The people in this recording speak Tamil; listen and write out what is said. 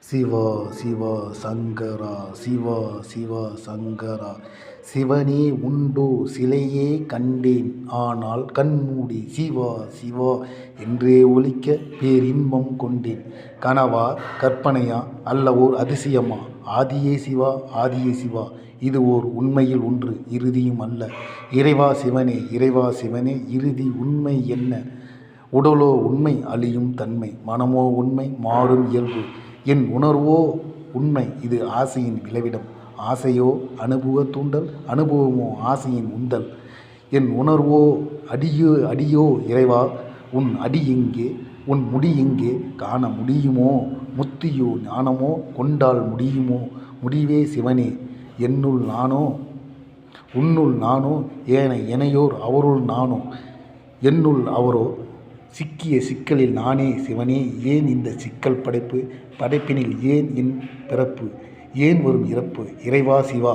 சிவா சிவா சங்கரா சிவா சிவா சங்கரா. சிவனே உண்டோ சிலையே கண்டேன் ஆனால் கண்மூடி சிவா சிவா என்றே ஒலிக்க பேரின்பம் கொண்டேன். கனவா கற்பனையா அல்ல ஓர் அதிசயமா? ஆதியே சிவா ஆதியே சிவா இது ஓர் உண்மையில் ஒன்று இறுதியும் அல்ல. இறைவா சிவனே இறைவா சிவனே இறுதி உண்மை என்ன? உடலோ உண்மை அழியும் தன்மை, மனமோ உண்மை மாறும் இயல்பு, என் உணர்வோ உண்மை இது ஆசையின் விளைவிடம். ஆசையோ அனுபவ தூண்டல், அனுபவமோ ஆசையின் உந்தல். என் உணர்வோ அடியோ அடியோ இறைவா உன் அடி எங்கே, உன் முடி எங்கே காண முடியுமோ? முத்தியோ ஞானமோ கொண்டால் முடியுமோ? முடிவே சிவனே என்னுள் நானோ உன்னுள் நானோ ஏனை இணையோர் அவருள் நானோ என்னுள் அவரோ? சிக்கிய சிக்கலில் நானே சிவனே ஏன் இந்த சிக்கல் படைப்பு? படைப்பினில் ஏன் என் பிறப்பு? ஏன் வரும் இறப்பு? இறைவா சிவா